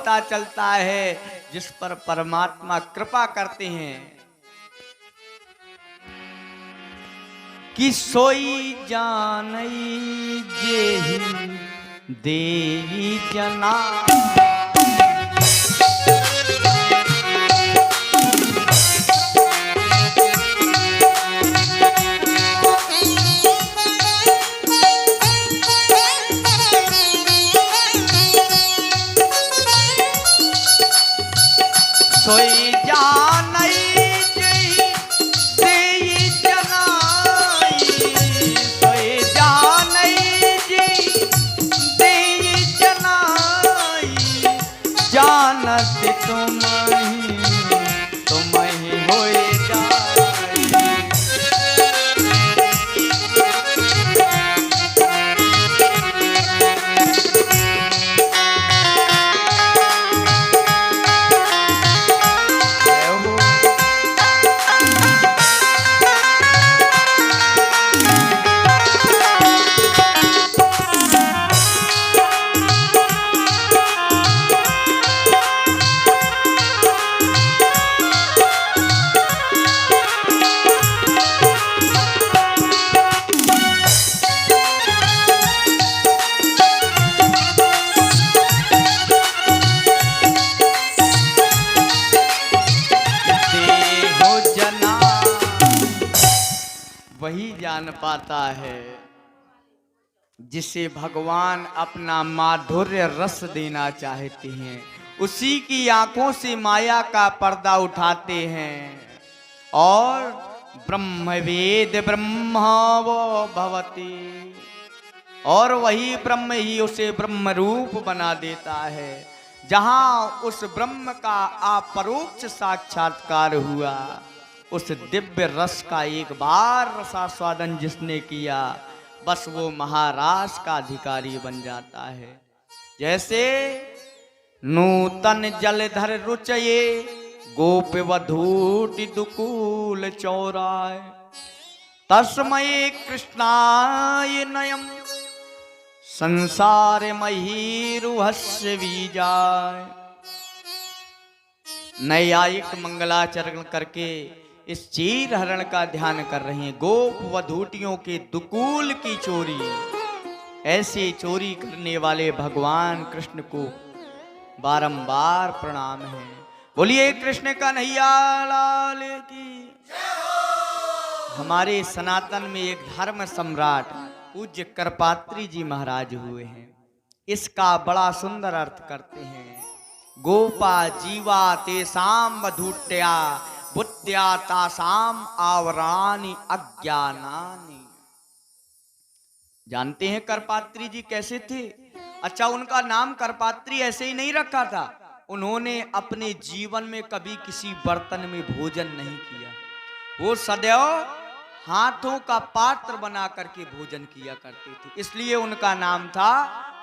पता चलता है जिस पर परमात्मा कृपा करते हैं कि सोई जानई जेहि देई जना। सोई जानई जेहि देई जनाई, सोई जानई जेहि देई जनाई, जानत तुम ही होए जाई। वही जान पाता है जिसे भगवान अपना माधुर्य रस देना चाहते हैं, उसी की आंखों से माया का पर्दा उठाते हैं और ब्रह्मवेद ब्रह्मवो भवति, और वही ब्रह्म ही उसे ब्रह्म रूप बना देता है। जहां उस ब्रह्म का अपरोक्ष साक्षात्कार हुआ, उस दिव्य रस का एक बार रसास्वादन जिसने किया, बस वो महाराज का अधिकारी बन जाता है। जैसे नूतन जलधर रुचये गोप वधूटि दुकूल चौराय, तस्मये कृष्णाय नयम संसार महीरुहस्य बीजाय। नैयायिक मंगलाचरण करके इस चीर हरण का ध्यान कर रहे हैं। गोप वधूटियों के दुकूल की चोरी, ऐसे चोरी करने वाले भगवान कृष्ण को बारंबार प्रणाम है। बोलिए कृष्ण कन्हैया लाल की। हमारे सनातन में एक धर्म सम्राट पूज्य करपात्री जी महाराज हुए हैं। इसका बड़ा सुंदर अर्थ करते हैं। गोपा जीवा तेसाम वधूट्या बुद्ध्या तासाम आवरानी अज्ञानानि। जानते हैं करपात्री जी कैसे थे? अच्छा, उनका नाम करपात्री ऐसे ही नहीं रखा था। उन्होंने अपने जीवन में कभी किसी बर्तन में भोजन नहीं किया। वो सदैव हाथों का पात्र बना करके भोजन किया करते थे, इसलिए उनका नाम था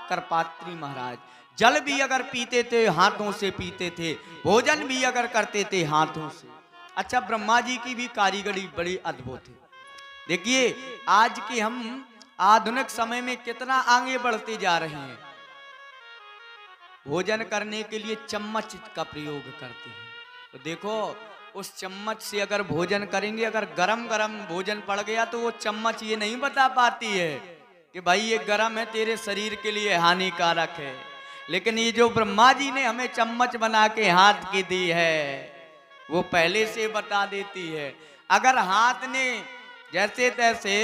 करपात्री महाराज। जल भी अगर पीते थे हाथों से पीते थे, भोजन भी अगर करते थे हाथों से। अच्छा, ब्रह्मा जी की भी कारीगरी बड़ी अद्भुत है। देखिए आज के हम आधुनिक समय में कितना आगे बढ़ते जा रहे हैं। भोजन करने के लिए चम्मच का प्रयोग करते हैं। तो देखो उस चम्मच से अगर भोजन करेंगे, अगर गरम गरम भोजन पड़ गया तो वो चम्मच ये नहीं बता पाती है कि भाई ये गरम है, तेरे शरीर के लिए हानिकारक है। लेकिन ये जो ब्रह्मा जी ने हमें चम्मच बना के हाथ की दी है, वो पहले से बता देती है। अगर हाथ ने जैसे तैसे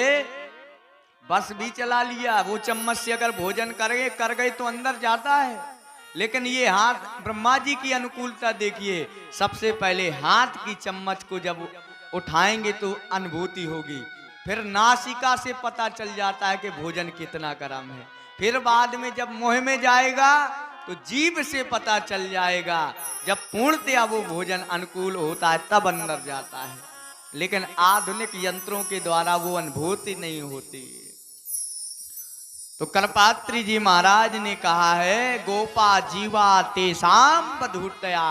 बस भी चला लिया, वो चम्मच से अगर भोजन कर गए तो अंदर जाता है। लेकिन ये हाथ, ब्रह्मा जी की अनुकूलता देखिए, सबसे पहले हाथ की चम्मच को जब उठाएंगे तो अनुभूति होगी, फिर नासिका से पता चल जाता है कि भोजन कितना गर्म है, फिर बाद में जब मुंह में जाएगा तो जीभ से पता चल जाएगा। जब पूर्णतया वो भोजन अनुकूल होता है तब अंदर जाता है। लेकिन आधुनिक यंत्रों के द्वारा वो अनुभूति नहीं होती। तो करपात्री जी महाराज ने कहा है, गोपा जीवा तेसाम बधूटया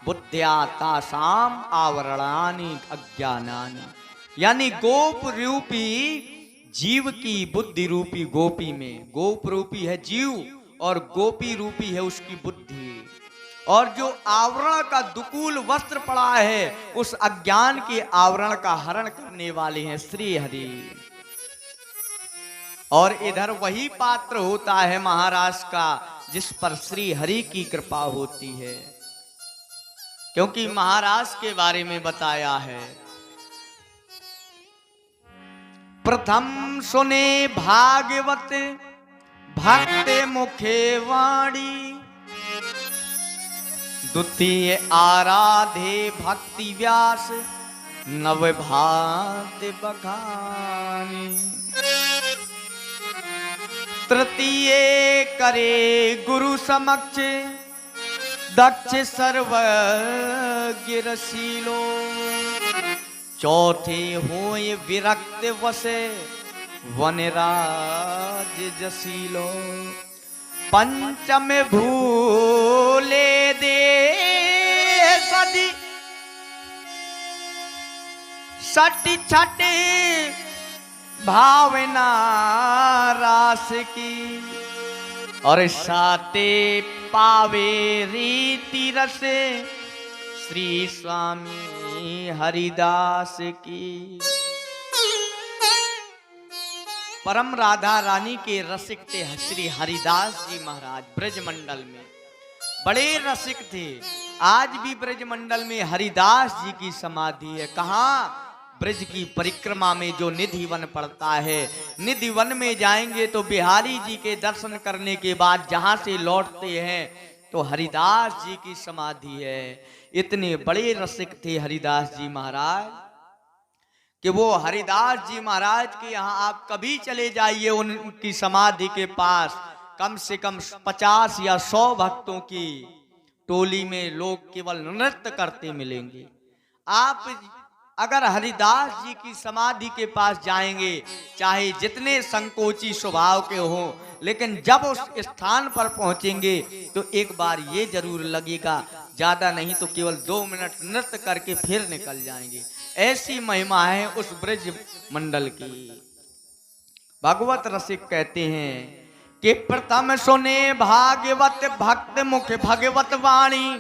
बुद्ध्या तासाम आवरणानि अज्ञानानि। यानी गोप रूपी जीव की बुद्धि रूपी गोपी में, गोप रूपी है जीव और गोपी रूपी है उसकी बुद्धि। और जो आवरण का दुकूल वस्त्र पड़ा है उस अज्ञान के आवरण का हरण करने वाले हैं श्री हरि। और इधर वही पात्र होता है महाराज का जिस पर श्री हरि की कृपा होती है, क्योंकि महाराज के बारे में बताया है, प्रथम सुने भागवत भक्त मुखे वाणी, द्वितीय आराधे भक्ति व्यास नव भात बखानी, तृतीय करे गुरु समक्ष दक्ष सर्वज्ञ रसीलो, चौथे होय विरक्त वसे वनराज जसीलो, पंचम भूले दे सदी सटी छठे भावना रास की, और साते पावे रीति रसे श्री स्वामी हरिदास की। परम राधा रानी के रसिक थे श्री हरिदास जी महाराज। ब्रजमंडल में बड़े रसिक थे। आज भी ब्रजमंडल में हरिदास जी की समाधि है। कहाँ? ब्रज की परिक्रमा में जो निधि वन पड़ता है, निधि वन में जाएंगे तो बिहारी जी के दर्शन करने के बाद जहां से लौटते हैं तो हरिदास जी की समाधि है। इतने बड़े रसिक थे हरिदास जी महाराज कि वो हरिदास जी महाराज के यहाँ आप कभी चले जाइए, उनकी समाधि के पास कम से कम 50 या 100 भक्तों की टोली में लोग केवल नृत्य करते मिलेंगे। आप अगर हरिदास जी की समाधि के पास जाएंगे, चाहे जितने संकोची स्वभाव के हों, लेकिन जब उस स्थान पर पहुंचेंगे तो एक बार ये जरूर लगेगा, ज्यादा नहीं तो केवल 2 मिनट नृत्य करके फिर निकल जाएंगे। ऐसी महिमा है उस ब्रज मंडल की। भागवत रसिक कहते हैं कि प्रथम सुने भागवत भक्त मुख भगवत वाणी।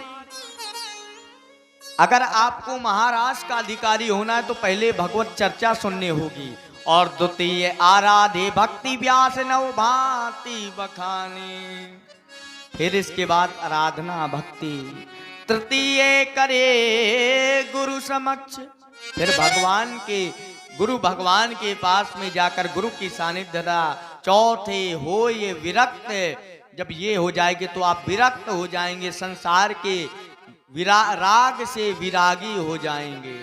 अगर आपको महाराष्ट्र का अधिकारी होना है तो पहले भगवत चर्चा सुननी होगी, और द्वितीय आराधे भक्ति व्यास नव भांति बखानी, फिर इसके बाद आराधना भक्ति, तृतीय करे गुरु समक्ष, फिर गुरु भगवान के पास में जाकर गुरु की सानिध्य, चौथे हो ये विरक्त। जब ये हो जाएंगे तो आप विरक्त हो जाएंगे, संसार के राग से विरागी हो जाएंगे।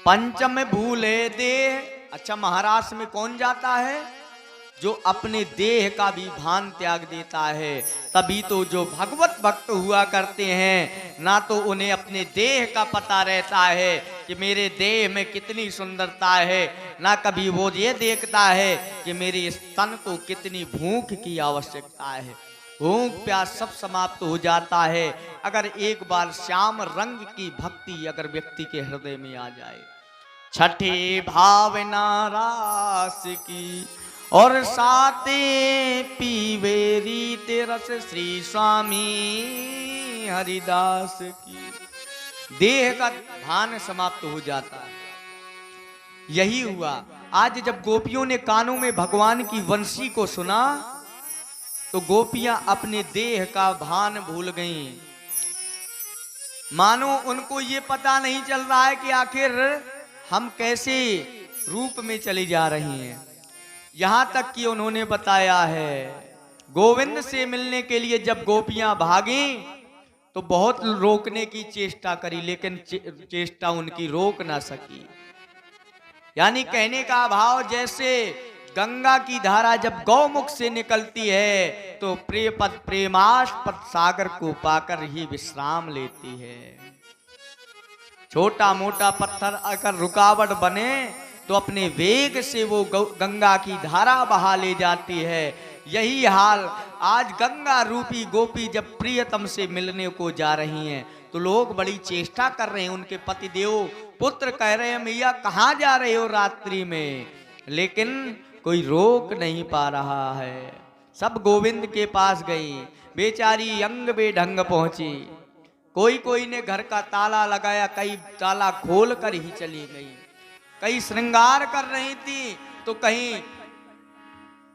पंचम भूले देह। अच्छा, महाराष्ट्र में कौन जाता है? जो अपने देह का भी भान त्याग देता है। तभी तो जो भगवत भक्त हुआ करते हैं ना, तो उन्हें अपने देह का पता रहता है कि मेरे देह में कितनी सुंदरता है, ना कभी वो ये देखता है कि मेरे स्तन को कितनी भूख की आवश्यकता है। भूख प्यास सब समाप्त हो जाता है अगर एक बार श्याम रंग की भक्ति अगर व्यक्ति के हृदय में आ जाए। छठी भावना रास की, और साते पीवे रीत रस श्री स्वामी हरिदास की। देह का भान समाप्त हो जाता है। यही हुआ आज जब गोपियों ने कानों में भगवान की वंशी को सुना तो गोपियां अपने देह का भान भूल गईं। मानो उनको ये पता नहीं चल रहा है कि आखिर हम कैसे रूप में चली जा रही हैं। यहां तक कि उन्होंने बताया है गोविंद से मिलने के लिए जब गोपियां भागी तो बहुत रोकने की चेष्टा करी, लेकिन चेष्टा उनकी रोक ना सकी। यानी कहने का भाव जैसे गंगा की धारा जब गौमुख से निकलती है तो प्रेमास्पद सागर को पाकर ही विश्राम लेती है। छोटा मोटा पत्थर अगर रुकावट बने तो अपने वेग से वो गंगा की धारा बहा ले जाती है। यही हाल आज गंगा रूपी गोपी जब प्रियतम से मिलने को जा रही हैं तो लोग बड़ी चेष्टा कर रहे हैं। उनके पतिदेव पुत्र कह रहे हैं मैया कहाँ जा रहे हो रात्रि में, लेकिन कोई रोक नहीं पा रहा है। सब गोविंद के पास गई। बेचारी अंग बेढंग पहुंची। कोई कोई ने घर का ताला लगाया, कई ताला खोल कर ही चली गई। कई श्रृंगार कर रही थी तो कहीं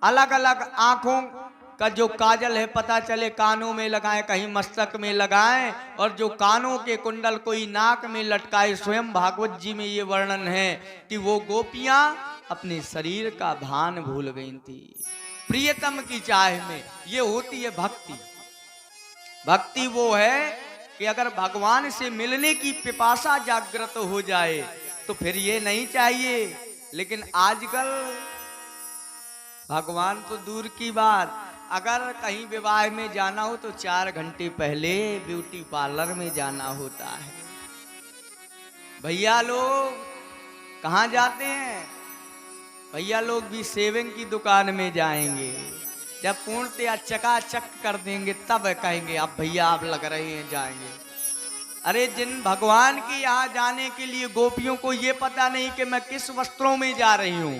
अलग अलग आंखों का जो काजल है पता चले कानों में लगाए, कहीं मस्तक में लगाए, और जो कानों के कुंडल कोई नाक में लटकाए। स्वयं भागवत जी में ये वर्णन है कि वो गोपियां अपने शरीर का भान भूल गई थी प्रियतम की चाह में। ये होती है भक्ति। भक्ति वो है कि अगर भगवान से मिलने की पिपासा जागृत हो जाए तो फिर ये नहीं चाहिए। लेकिन आजकल भगवान तो दूर की बात, अगर कहीं विवाह में जाना हो तो 4 घंटे पहले ब्यूटी पार्लर में जाना होता है। भैया लोग कहाँ जाते हैं? भैया लोग भी सेविंग की दुकान में जाएंगे। जब पूर्णतया चकाचक कर देंगे तब कहेंगे अब भैया आप लग रहे हैं, जाएंगे। अरे जिन भगवान के यहाँ जाने के लिए गोपियों को ये पता नहीं कि मैं किस वस्त्रों में जा रही हूं।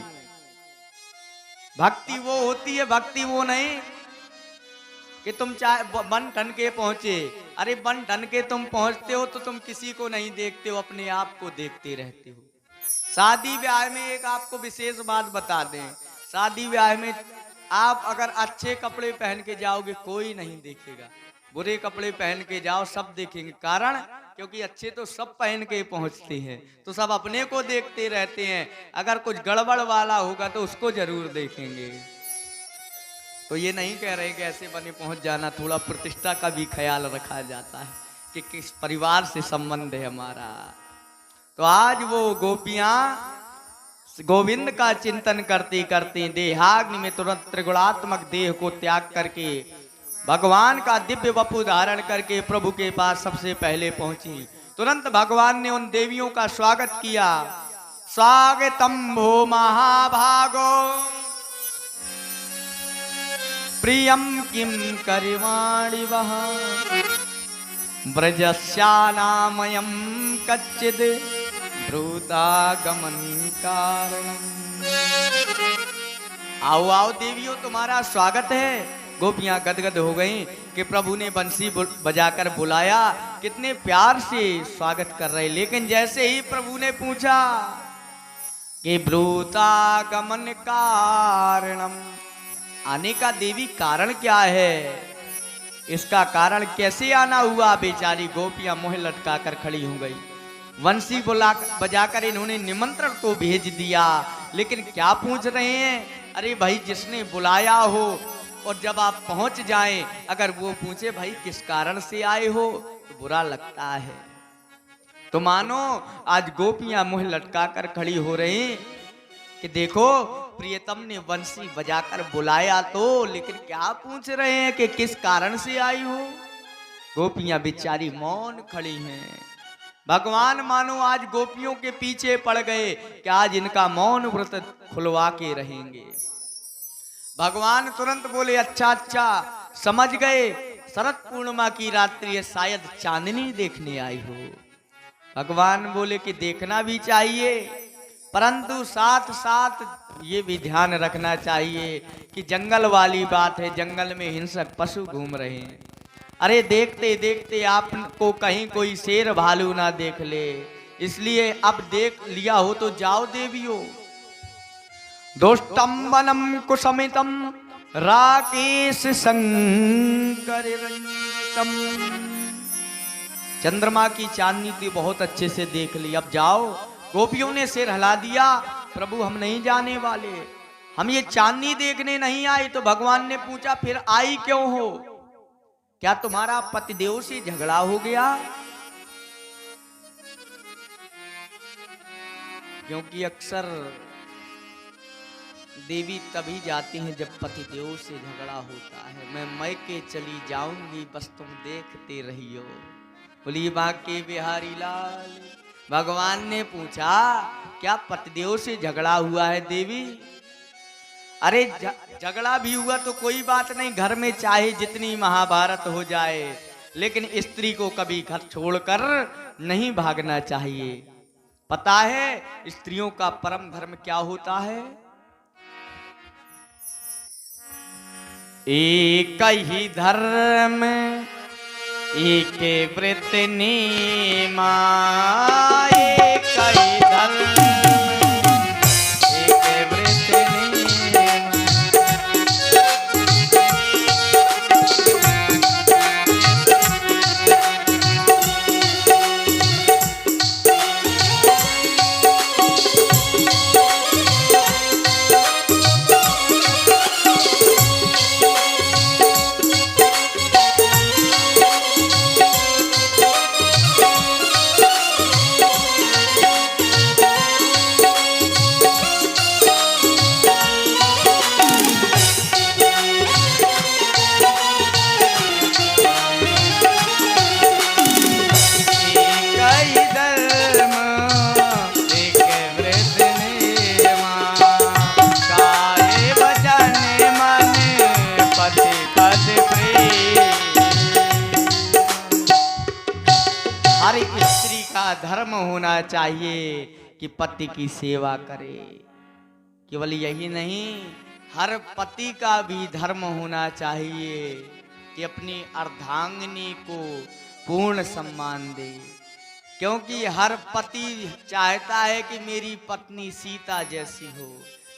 भक्ति वो होती है, भक्ति वो नहीं कि तुम चाहे बन ठन के पहुंचे। अरे बन ठन के तुम पहुंचते हो तो तुम किसी को नहीं देखते हो, अपने आप को देखते रहते हो। शादी ब्याह में एक आपको विशेष बात बता दें, शादी ब्याह में आप अगर अच्छे कपड़े पहन के जाओगे कोई नहीं देखेगा, बुरे कपड़े पहन के जाओ सब देखेंगे। कारण क्योंकि अच्छे तो सब पहन के पहुंचते हैं तो सब अपने को देखते रहते हैं, अगर कुछ गड़बड़ वाला होगा तो उसको जरूर देखेंगे। तो ये नहीं कह रहे कि ऐसे बने पहुंच जाना, थोड़ा प्रतिष्ठा का भी ख्याल रखा जाता है कि किस परिवार से संबंध है हमारा। तो आज वो गोपियां गोविंद का चिंतन करते करते देहाग्नि में तुरंत त्रिगुणात्मक देह को त्याग करके भगवान का दिव्य वपु धारण करके प्रभु के पास सबसे पहले पहुंची। तुरंत भगवान ने उन देवियों का स्वागत किया। स्वागतम भो महाभागो प्रियम किम करिवाणि वह ब्रजस्यानामयं कच्चिद ब्रूतागमन कारणम। आओ आओ देवियों, तुम्हारा स्वागत है। गोपियां गदगद हो गईं कि प्रभु ने बंसी बजाकर बुलाया, कितने प्यार से स्वागत कर रहे। लेकिन जैसे ही प्रभु ने पूछा कि ब्रूतागमन कारणम, आने का देवी कारण क्या है, इसका कारण कैसे आना हुआ, बेचारी गोपियां मुंह लटका कर खड़ी हो गई। वंशी बजाकर इन्होंने निमंत्रण तो भेज दिया, लेकिन क्या पूछ रहे हैं? अरे भाई जिसने बुलाया हो और जब आप पहुंच जाएं अगर वो पूछे भाई किस कारण से आए हो तो बुरा लगता है। तो मानो आज गोपियां मुंह लटका कर खड़ी हो रही कि देखो प्रियतम ने वंशी बजाकर बुलाया तो, लेकिन क्या पूछ रहे हैं कि किस कारण से आई हो। गोपियां बेचारी मौन खड़ी हैं। भगवान मानो आज गोपियों के पीछे पड़ गए कि आज इनका मौन व्रत खुलवा के रहेंगे। भगवान तुरंत बोले अच्छा अच्छा समझ गए, शरद पूर्णिमा की रात्रि है, शायद चांदनी देखने आई हो। भगवान बोले कि देखना भी चाहिए, परंतु साथ साथ ये भी ध्यान रखना चाहिए कि जंगल वाली बात है, जंगल में हिंसक पशु घूम रहे हैं। अरे देखते देखते आपको कहीं कोई शेर भालू ना देख ले, इसलिए अब देख लिया हो तो जाओ देवियों। दुष्टम वनम कुसमितम राकेश शंकर रंजितम। चंद्रमा की चांदनी तो बहुत अच्छे से देख ली, अब जाओ। गोपियों ने सिर हिला दिया, प्रभु हम नहीं जाने वाले, हम ये चांदनी देखने नहीं आए। तो भगवान ने पूछा फिर आई क्यों हो, क्या तुम्हारा पतिदेव से झगड़ा हो गया? क्योंकि अक्सर देवी तभी जाती हैं जब पतिदेव से झगड़ा होता है। मैं मैके चली जाऊंगी बस तुम देखते रहियो, बोली बांके बिहारी लाल। भगवान ने पूछा क्या पतिदेव से झगड़ा हुआ है देवी? अरे झगड़ा भी हुआ तो कोई बात नहीं, घर में चाहे जितनी महाभारत हो जाए, लेकिन स्त्री को कभी घर छोड़कर नहीं भागना चाहिए। पता है स्त्रियों का परम धर्म क्या होता है? एक ही धर्म एक व्रत नेमा, एक ही धर्म एक व्रत नेमा। हर स्त्री का धर्म होना चाहिए कि पति की सेवा करे। केवल यही नहीं, हर पति का भी धर्म होना चाहिए कि अपनी अर्धांगिनी को पूर्ण सम्मान दे। क्योंकि हर पति चाहता है कि मेरी पत्नी सीता जैसी हो,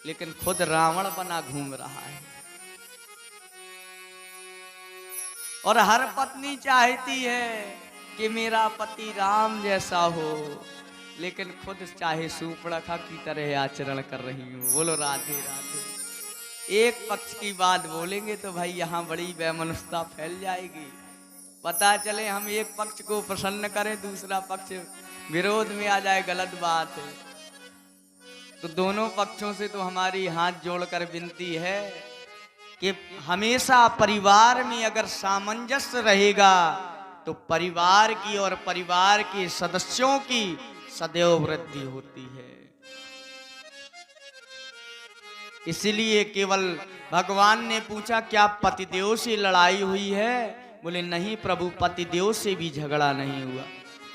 लेकिन खुद रावण बना घूम रहा है। और हर पत्नी चाहती है कि मेरा पति राम जैसा हो, लेकिन खुद चाहे सूर्पणखा की तरह आचरण कर रही हूँ। बोलो राधे राधे। एक पक्ष की बात बोलेंगे तो भाई यहाँ बड़ी वैमनस्यता फैल जाएगी। पता चले हम एक पक्ष को प्रसन्न करें, दूसरा पक्ष विरोध में आ जाए, गलत बात है। तो दोनों पक्षों से तो हमारी हाथ जोड़कर विनती है कि हमेशा परिवार में अगर सामंजस्य रहेगा तो परिवार की और परिवार के सदस्यों की सदैव वृद्धि होती है। इसलिए केवल भगवान ने पूछा क्या पतिदेव से लड़ाई हुई है? बोले नहीं प्रभु, पतिदेव से भी झगड़ा नहीं हुआ।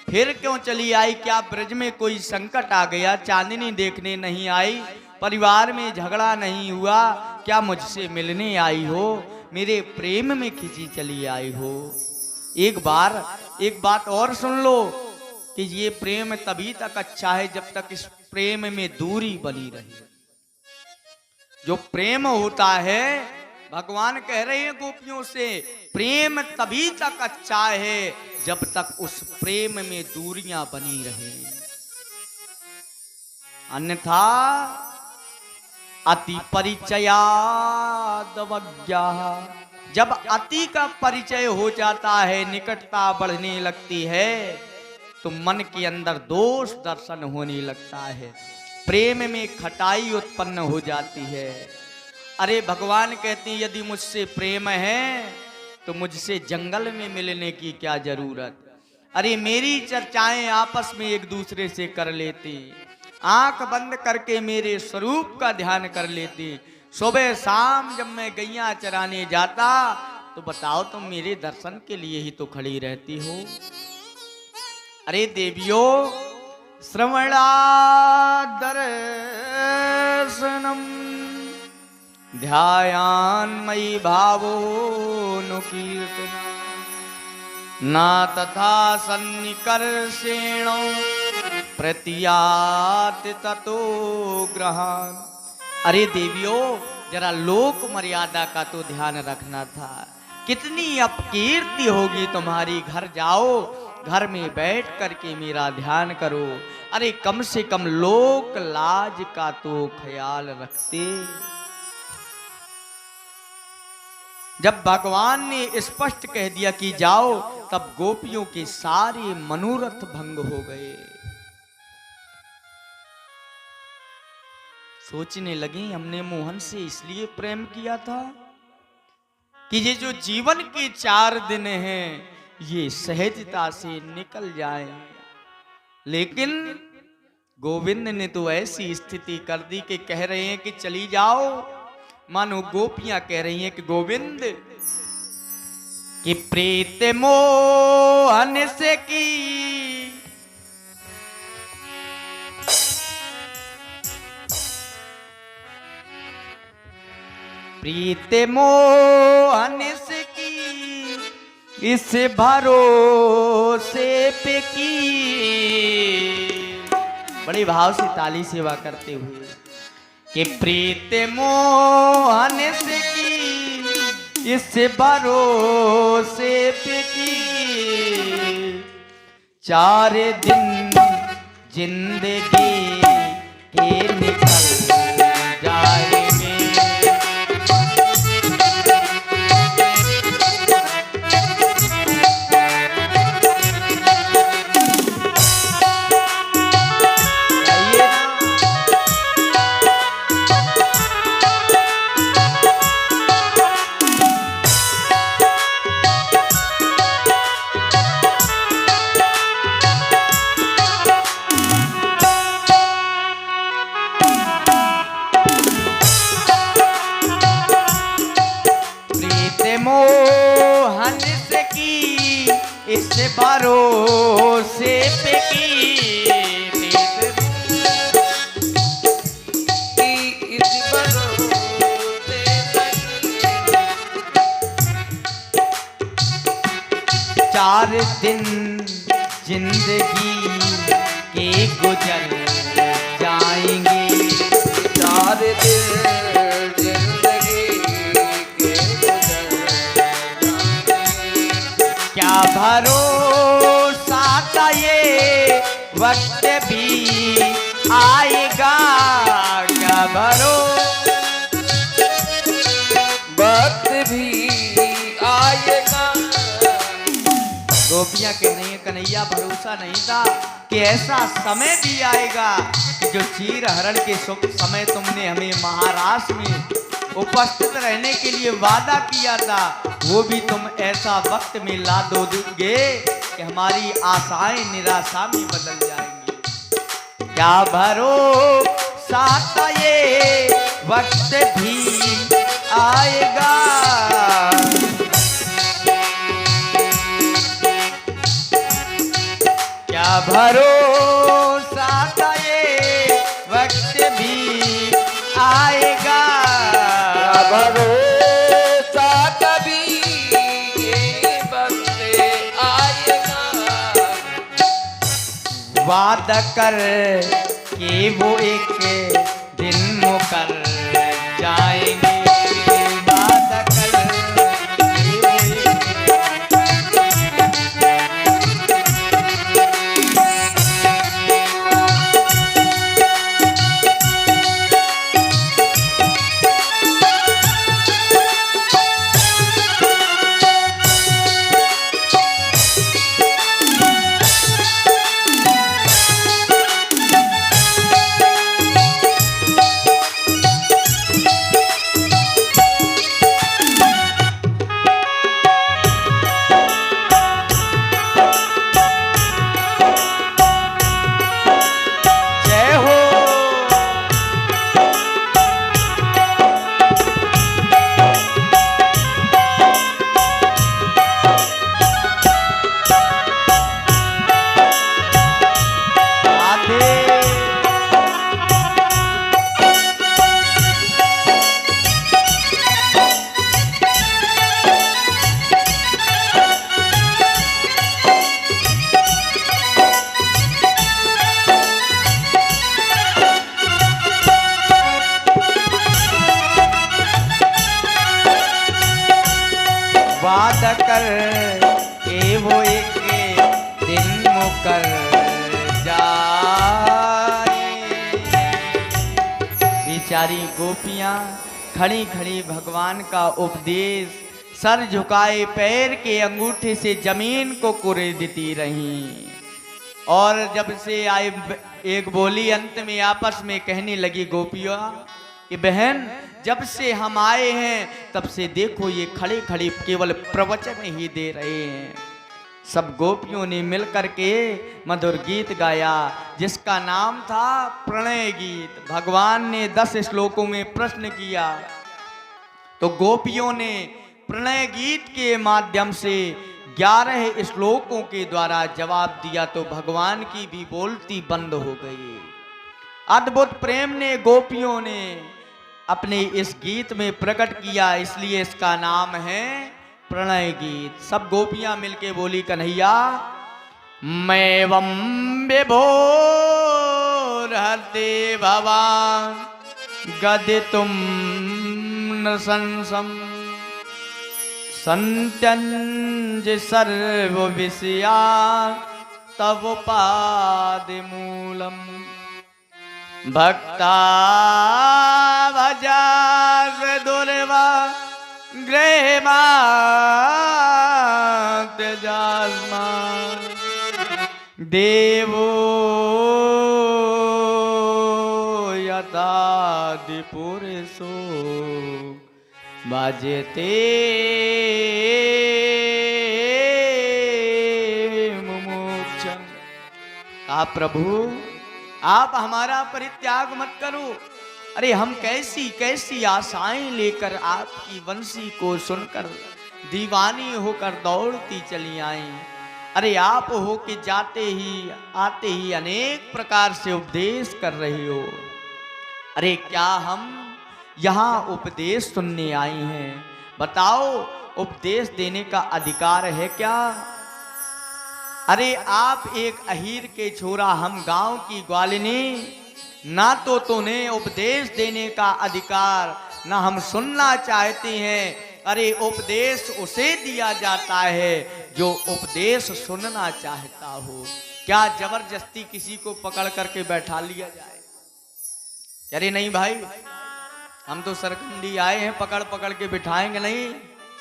फिर क्यों चली आई? क्या ब्रज में कोई संकट आ गया? चांदनी देखने नहीं आई? परिवार में झगड़ा नहीं हुआ? क्या मुझसे मिलने आई हो? मेरे प्रेम में खिंची चली आई हो? एक बात और सुन लो कि ये प्रेम तभी तक अच्छा है जब तक इस प्रेम में दूरी बनी रहे। जो प्रेम होता है, भगवान कह रहे हैं गोपियों से, प्रेम तभी तक अच्छा है जब तक उस प्रेम में दूरियां बनी रहे। अन्यथा अति परिचयादवज्ञा, जब अति का परिचय हो जाता है, निकटता बढ़ने लगती है, तो मन के अंदर दोष दर्शन होने लगता है, प्रेम में खटाई उत्पन्न हो जाती है। अरे भगवान कहते हैं यदि मुझसे प्रेम है तो मुझसे जंगल में मिलने की क्या जरूरत? अरे मेरी चर्चाएं आपस में एक दूसरे से कर लेते, आंख बंद करके मेरे स्वरूप का ध्यान कर लेते। सुबह शाम जब मैं गैया चराने जाता तो बताओ तुम मेरे दर्शन के लिए ही तो खड़ी रहती हो। अरे देवियों, श्रवणा दर्शनम ध्यान मयि भावोनुकीर्तना ना तथा सन्निकर्षेण प्रतीयात ततो ग्रहण। अरे देवियों, जरा लोक मर्यादा का तो ध्यान रखना था। कितनी अपकीर्ति होगी तुम्हारी। घर जाओ, घर में बैठ करके मेरा ध्यान करो। अरे कम से कम लोक लाज का तो ख्याल रखते। जब भगवान ने स्पष्ट कह दिया कि जाओ, तब गोपियों के सारे मनोरथ भंग हो गए। सोचने लगी हमने मोहन से इसलिए प्रेम किया था कि ये जो जीवन के 4 दिन हैं ये सहजता से निकल जाए, लेकिन गोविंद ने तो ऐसी स्थिति कर दी कि कह रहे हैं कि चली जाओ। मानो गोपियां कह रही हैं कि गोविंद कि प्रीत मोहन से की प्रीत मोहन की इस भरोसे पे की। बड़ी भाव से ताली सेवा करते हुए कि प्रीत मोहन की इस भरोसे पे की। 4 दिन जिंदगी के निकल जाएंगे। मोहन से की इस भरोसे पे की। इस भरोसे पे की। 4 दिन जिंदगी के गुजर जाएंगे। 4 दिन क्या भरोसा था ये वक्त भी आएगा। क्या वक्त भी आएगा। गोपियां कह रही हैं कन्हैया भरोसा नहीं था कि ऐसा समय भी आएगा कि जो चीर हरण के समय तुमने हमें महाराष्ट्र में उपस्थित रहने के लिए वादा किया था, वो भी तुम ऐसा वक्त में ला दोगे कि हमारी आशाएं निराशा में बदल जाएंगी। क्या भरोसा था ये वक्त भी आएगा। क्या भरोसा था ये वक्त भी आएगा। भरोसा कभी ये वक्त आएगा। वादा कर कि वो एक दिन मुकर जाएंगे। वादा कर कि वो वादा कर कि वो एक दिन मुकर जाए। बेचारी गोपियां खड़ी खड़ी भगवान का उपदेश सर झुकाए पैर के अंगूठे से जमीन को कुरेदती रहीं। और जब से आए एक बोली अंत में आपस में कहने लगी गोपियां कि बहन जब से हम आए हैं तब से देखो ये खड़े खड़े केवल प्रवचन ही दे रहे हैं। सब गोपियों ने मिलकर के मधुर गीत गाया जिसका नाम था प्रणय गीत। भगवान ने 10 श्लोकों में प्रश्न किया तो गोपियों ने प्रणय गीत के माध्यम से 11 श्लोकों के द्वारा जवाब दिया तो भगवान की भी बोलती बंद हो गई। अद्भुत प्रेम ने गोपियों ने अपने इस गीत में प्रकट किया, इसलिए इसका नाम है प्रणय गीत। सब गोपियां मिलके बोली कन्हैया मैं वम विभोर हते भवान गदि तुम न संसम संत्यंज सर्व विषया तव पादि मूलम भक्ता भजा दुर्वा गृहमात जास्मा देवो यदादि पुरुषो बाजते मुमुक्षं। कहा प्रभु आप हमारा परित्याग मत करो। अरे हम कैसी कैसी आशाएं लेकर आपकी वंशी को सुनकर दीवानी होकर दौड़ती चली आई। अरे आप हो कि जाते ही आते ही अनेक प्रकार से उपदेश कर रही हो। अरे क्या हम यहाँ उपदेश सुनने आई हैं? बताओ उपदेश देने का अधिकार है क्या? अरे आप एक अहीर के छोरा, हम गांव की ग्वालिनी, ना तो तुम्हें उपदेश देने का अधिकार, ना हम सुनना चाहते हैं। अरे उपदेश उसे दिया जाता है जो उपदेश सुनना चाहता हो। क्या जबरदस्ती किसी को पकड़ करके बैठा लिया जाए? अरे नहीं भाई, हम तो सरकंडी आए हैं, पकड़ पकड़ के बिठाएंगे नहीं,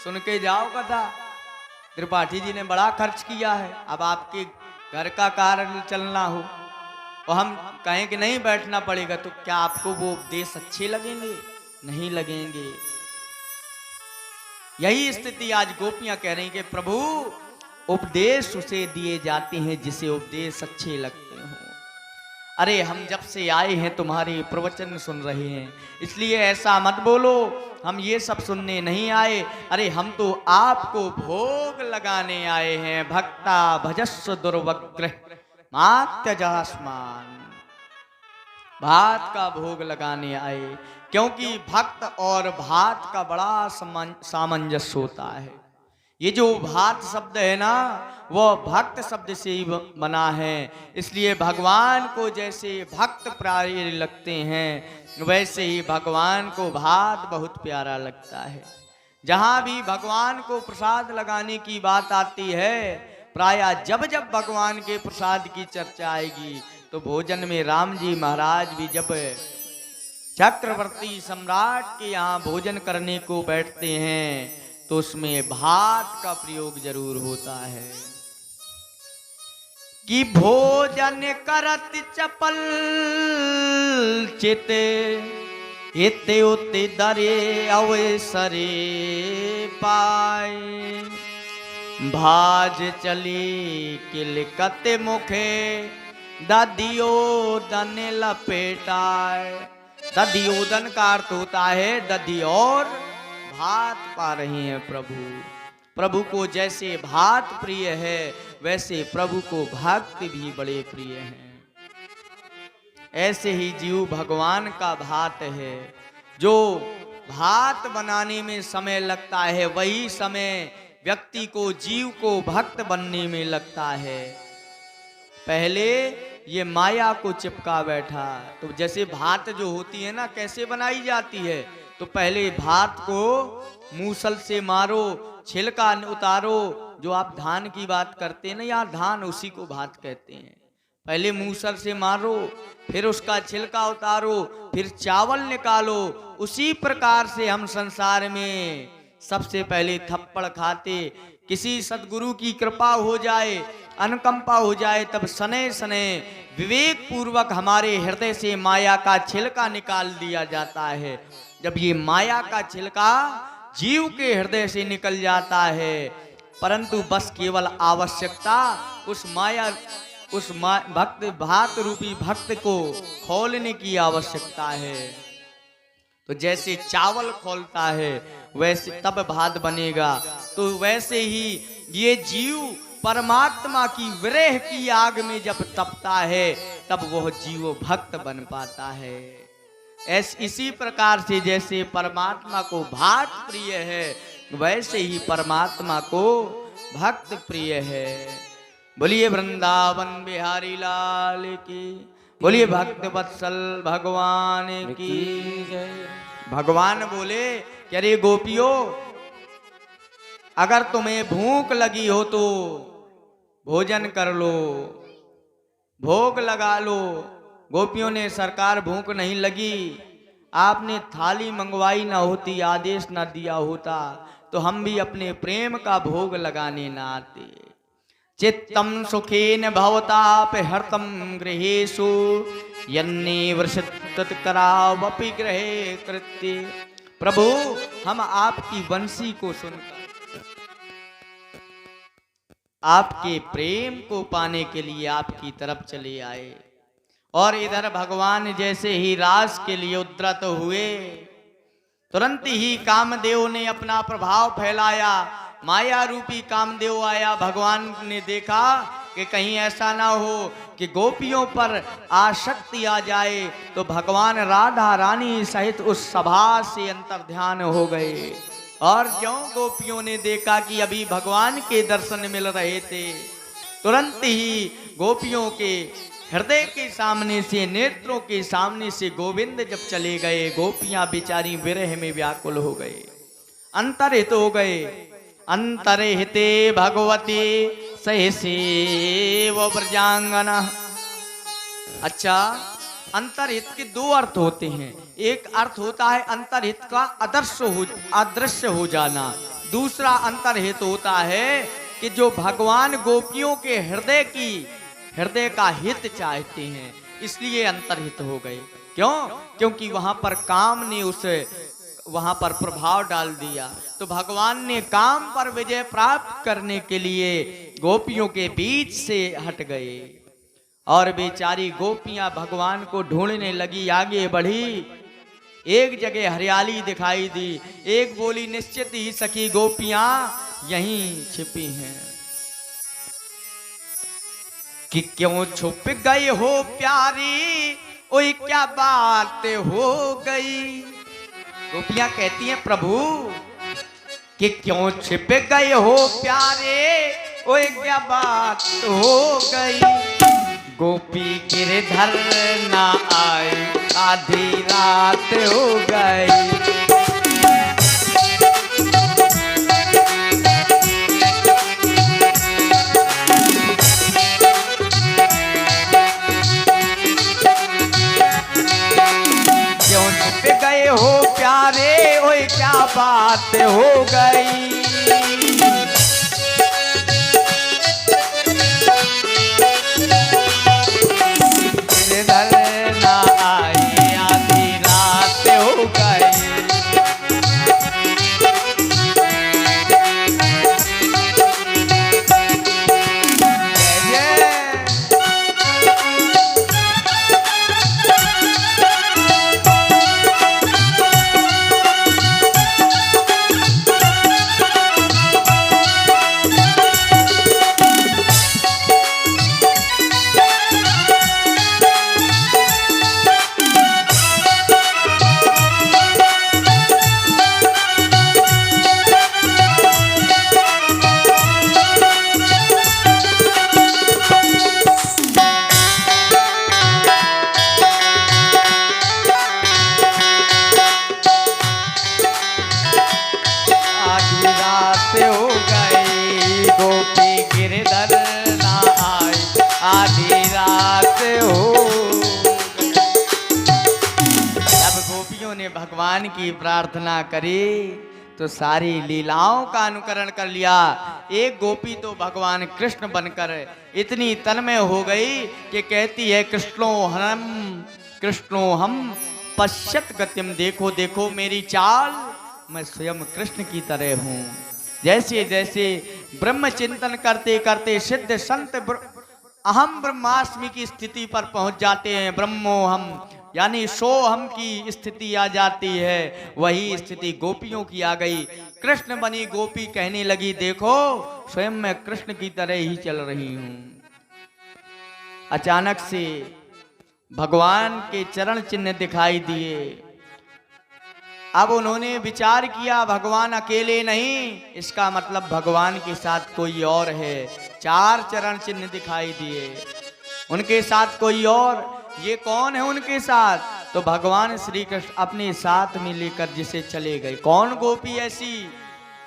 सुन के जाओ कथा। त्रिपाठी जी ने बड़ा खर्च किया है, अब आपके घर का कार्य चलना हो और हम कहें कि नहीं बैठना पड़ेगा, तो क्या आपको वो उपदेश अच्छे लगेंगे? नहीं लगेंगे। यही स्थिति आज गोपियां कह रही कि प्रभु उपदेश उसे दिए जाते हैं जिसे उपदेश अच्छे लगते हो। अरे हम जब से आए हैं तुम्हारे प्रवचन सुन रहे हैं, इसलिए ऐसा मत बोलो हम ये सब सुनने नहीं आए। अरे हम तो आपको भोग लगाने आए हैं। भक्ता भजस्व दुर्वग्रह मात्यजास्मान, भात का भोग लगाने आए, क्योंकि भक्त और भात का बड़ा सामंजस्य होता है। ये जो भात शब्द है ना, वो भक्त शब्द से ही बना है। इसलिए भगवान को जैसे भक्त प्यारे लगते हैं, वैसे ही भगवान को भात बहुत प्यारा लगता है। जहाँ भी भगवान को प्रसाद लगाने की बात आती है, प्रायः जब जब भगवान के प्रसाद की चर्चा आएगी, तो भोजन में राम जी महाराज भी जब चक्रवर्ती सम्राट के यहाँ भोजन करने को बैठते हैं, तो उसमें भात का प्रयोग जरूर होता है। कि भोजन करत चपल चित इते उते दरे अवसरे पाए, भाज चली किलकत मुखे दधियोदन लपेटाए। दधियोदन का अर्थ होता है दधी और भात पा रही हैं प्रभु। प्रभु को जैसे भात प्रिय है, वैसे प्रभु को भक्त भी बड़े प्रिय हैं। ऐसे ही जीव भगवान का भात है। जो भात बनाने में समय लगता है, वही समय व्यक्ति को, जीव को भक्त बनने में लगता है। पहले ये माया को चिपका बैठा। तो जैसे भात जो होती है ना, कैसे बनाई जाती है? तो पहले भात को मूसल से मारो, छिलका उतारो। जो आप धान की बात करते हैं ना, यार धान उसी को भात कहते हैं। पहले मूसल से मारो, फिर उसका छिलका उतारो, फिर चावल निकालो। उसी प्रकार से हम संसार में सबसे पहले थप्पड़ खाते, किसी सदगुरु की कृपा हो जाए, अनुकंपा हो जाए, तब सने सने विवेक पूर्वक हमारे हृदय से माया का छिलका निकाल दिया जाता है। जब ये माया का छिलका जीव के हृदय से निकल जाता है, परंतु बस केवल आवश्यकता उस भक्त भात रूपी भक्त को खोलने की आवश्यकता है। तो जैसे चावल खोलता है, वैसे तब भात बनेगा। तो वैसे ही ये जीव परमात्मा की विरह की आग में जब तपता है, तब वह जीव भक्त बन पाता है। इसी प्रकार से जैसे परमात्मा को भात प्रिय है, वैसे ही परमात्मा को भक्त प्रिय है। बोलिए वृंदावन बिहारी लाल की, बोलिए भक्त वत्सल भगवान की जय। भगवान बोले कि अरे गोपियों, अगर तुम्हें भूख लगी हो तो भोजन कर लो, भोग लगा लो। गोपियों ने सरकार भूख नहीं लगी, आपने थाली मंगवाई ना होती, आदेश ना दिया होता, तो हम भी अपने प्रेम का भोग लगाने ना आते। चित्तम सुखेन भवताप हर्तम गृहेषु यन्ने वृषत तत्करावपि गृहे कृत्य। प्रभु, हम आपकी बंसी को सुनकर आपके प्रेम को पाने के लिए आपकी तरफ चले आए, और इधर भगवान जैसे ही रास के लिए उद्रत हुए, तुरंत ही कामदेव ने अपना प्रभाव फैलाया। माया रूपी कामदेव आया। भगवान ने देखा कि कहीं ऐसा ना हो कि गोपियों पर आसक्ति आ जाए, तो भगवान राधा रानी सहित उस सभा से अंतर्ध्यान हो गए। और ज्यों गोपियों ने देखा कि अभी भगवान के दर्शन मिल रहे थे, तुरंत ही गोपियों के हृदय के सामने से, नेत्रों के सामने से गोविंद जब चले गए, गोपियां बेचारी विरह में व्याकुल हो गए, अंतरहित हो गए। अंतरहिते भगवती सहसे वो ब्रजांगना। अच्छा, अंतरहित के दो अर्थ होते हैं। एक अर्थ होता है अंतरहित का अदृश्य हो जाना। दूसरा अंतरहित होता है कि जो भगवान गोपियों के हृदय का हित चाहते हैं, इसलिए अंतर्हित हो गए। क्यों? क्योंकि वहां पर काम ने वहां पर प्रभाव डाल दिया। तो भगवान ने काम पर विजय प्राप्त करने के लिए गोपियों के बीच से हट गए, और बेचारी गोपियां भगवान को ढूंढने लगी, आगे बढ़ी। एक जगह हरियाली दिखाई दी, एक बोली निश्चित ही सखी गोपियां यहीं छिपी हैं। कि क्यों छुप गए हो प्यारी, ओए क्या बात हो गई। गोपियां कहती हैं प्रभु कि क्यों छिप गए हो प्यारे, ओए क्या बात हो गई। गोपी गिरधर ना आए, आधी रात हो गई। गए हो प्यारे, ओए क्या बात हो गई। गिरधर ना आई, आधी रात हो गई। भगवान की प्रार्थना करी तो सारी लीलाओं का अनुकरण कर लिया। एक गोपी तो भगवान कृष्ण बनकर इतनी तन्मय हो गई कि कहती है कृष्णो हम पश्यत गतिम। देखो देखो मेरी चाल, मैं स्वयं कृष्ण की तरह हूँ। जैसे जैसे ब्रह्म चिंतन करते करते सिद्ध संत अहम ब्रह्मास्मि की स्थिति पर पहुंच जाते हैं, ब्रह्मोहम यानी सोहम की स्थिति आ जाती है, वही स्थिति गोपियों की आ गई। कृष्ण बनी गोपी कहने लगी देखो स्वयं मैं कृष्ण की तरह ही चल रही हूं। अचानक से भगवान के चरण चिन्ह दिखाई दिए। अब उन्होंने विचार किया भगवान अकेले नहीं, इसका मतलब भगवान के साथ कोई और है। 4 चरण चिन्ह दिखाई दिए, उनके साथ कोई और। ये कौन है उनके साथ? तो भगवान श्री कृष्ण अपने साथ में लेकर जिसे चले गए। कौन गोपी ऐसी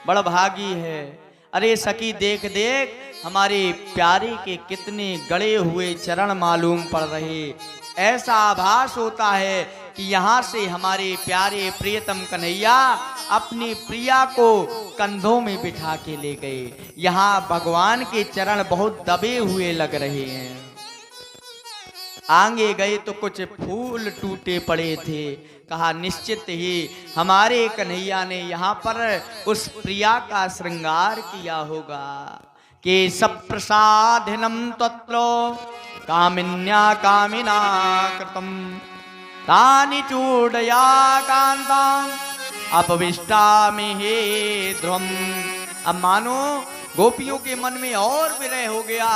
बड़ा भागी है? अरे सखी देख देख, हमारे प्यारे के कितने गड़े हुए चरण मालूम पड़ रहे। ऐसा आभास होता है कि यहाँ से हमारे प्यारे प्रियतम कन्हैया अपनी प्रिया को कंधों में बिठा के ले गए। यहाँ भगवान के चरण बहुत दबे हुए लग रहे हैं। आगे गए तो कुछ फूल टूटे पड़े थे। कहा निश्चित ही हमारे कन्हैया ने यहाँ पर उस प्रिया का श्रृंगार किया होगा। के सप्रसाधिनम तत्र कामिन्या कामिना कृतम तानि चूड़या कांतां अपविष्टामि हे ध्रुवम्। अब मानो गोपियों के मन में और विरह हो गया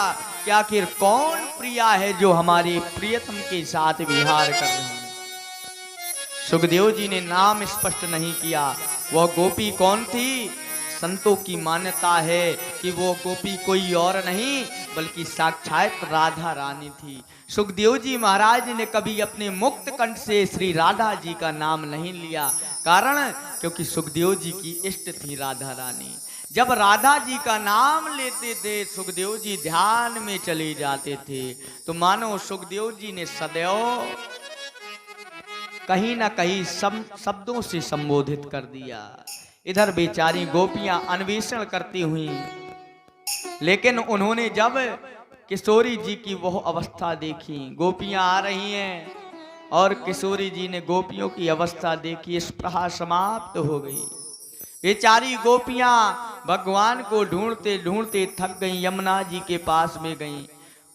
कि आखिर कौन प्रिया है जो हमारे प्रियतम के साथ विहार कर रही है। सुखदेव जी ने नाम स्पष्ट नहीं किया। वह गोपी कौन थी? संतों की मान्यता है कि वो गोपी कोई और नहीं बल्कि साक्षात राधा रानी थी। सुखदेव जी महाराज ने कभी अपने मुक्त कंठ से श्री राधा जी का नाम नहीं लिया। कारण क्योंकि सुखदेव जी की इष्ट थी राधा रानी। जब राधा जी का नाम लेते थे सुखदेव जी ध्यान में चले जाते थे। तो मानो सुखदेव जी ने सदैव कहीं ना कहीं शब्दों से संबोधित कर दिया। इधर बेचारी गोपियां अन्वेषण करती हुई, लेकिन उन्होंने जब किशोरी जी की वह अवस्था देखी, गोपियां आ रही हैं और किशोरी जी ने गोपियों की अवस्था देखी, स्पृहा समाप्त हो गई। बेचारी गोपियां भगवान को ढूंढते ढूंढते थक गईं, यमुना जी के पास में गईं।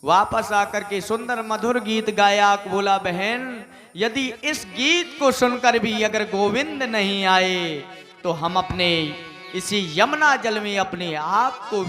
वापस आकर के सुंदर मधुर गीत गाया। बोला बहन यदि इस गीत को सुनकर भी अगर गोविंद नहीं आए तो हम अपने इसी यमुना जल में अपने आप को